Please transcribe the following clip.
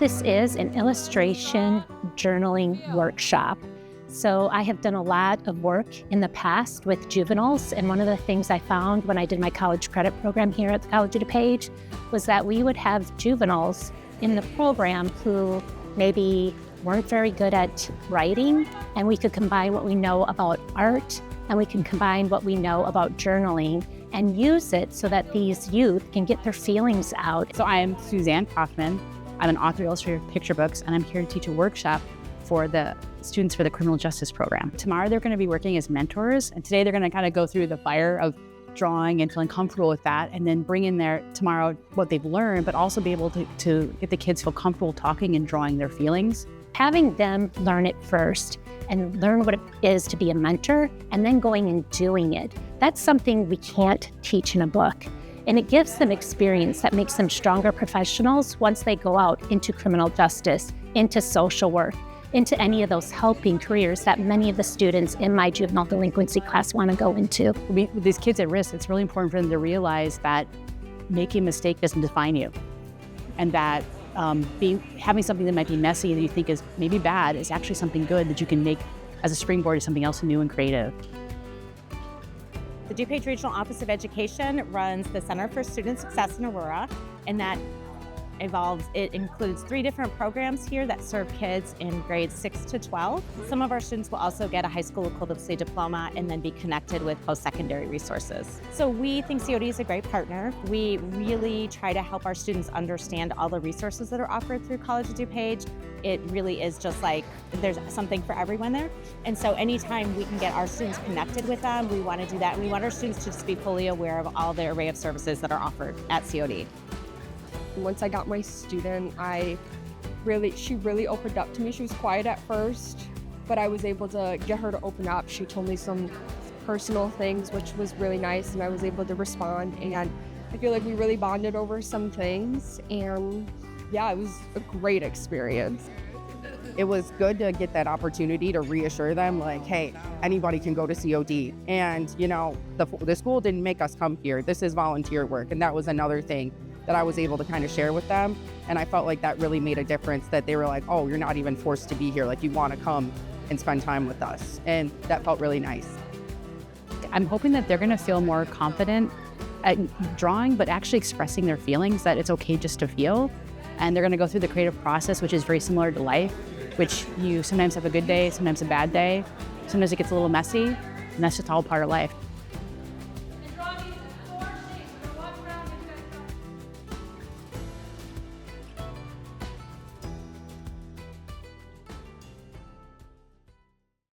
this is an illustration journaling workshop. So I have done a lot of work in the past with juveniles, and one of the things I found when I did my college credit program here at the College of DuPage was that we would have juveniles in the program who maybe weren't very good at writing, and we could combine what we know about art and we can combine what we know about journaling and use it so that these youth can get their feelings out. So I'm Suzanne Kaufman. I'm an author, illustrator of picture books, and I'm here to teach a workshop for the students for the criminal justice program. Tomorrow they're going to be working as mentors, and today they're going to kind of go through the fire of drawing and feeling comfortable with that, and then bring in there tomorrow what they've learned, but also be able to get the kids feel comfortable talking and drawing their feelings. Having them learn it first and learn what it is to be a mentor, and then going and doing it, that's something we can't teach in a book. And it gives them experience that makes them stronger professionals once they go out into criminal justice, into social work, into any of those helping careers that many of the students in my juvenile delinquency class want to go into. With these kids at risk, it's really important for them to realize that making a mistake doesn't define you, and that having something that might be messy that you think is maybe bad is actually something good that you can make as a springboard to something else new and creative. The DuPage Regional Office of Education runs the Center for Student Success in Aurora, and that includes 3 different programs here that serve kids in grades 6 to 12. Some of our students will also get a high school equivalency diploma and then be connected with post-secondary resources. So we think COD is a great partner. We really try to help our students understand all the resources that are offered through College of DuPage. It really is just like there's something for everyone there. And so anytime we can get our students connected with them, we want to do that. And we want our students to just be fully aware of all the array of services that are offered at COD. Once I got my student, she really opened up to me. She was quiet at first, but I was able to get her to open up. She told me some personal things, which was really nice, and I was able to respond. And I feel like we really bonded over some things, and yeah, it was a great experience. It was good to get that opportunity to reassure them, like, hey, anybody can go to COD. And, you know, the school didn't make us come here. This is volunteer work. And that was another thing that I was able to kind of share with them. And I felt like that really made a difference, that they were like, oh, you're not even forced to be here. Like, you want to come and spend time with us. And that felt really nice. I'm hoping that they're going to feel more confident at drawing, but actually expressing their feelings, that it's okay just to feel. And they're going to go through the creative process, which is very similar to life, which you sometimes have a good day, sometimes a bad day. Sometimes it gets a little messy, and that's just all part of life.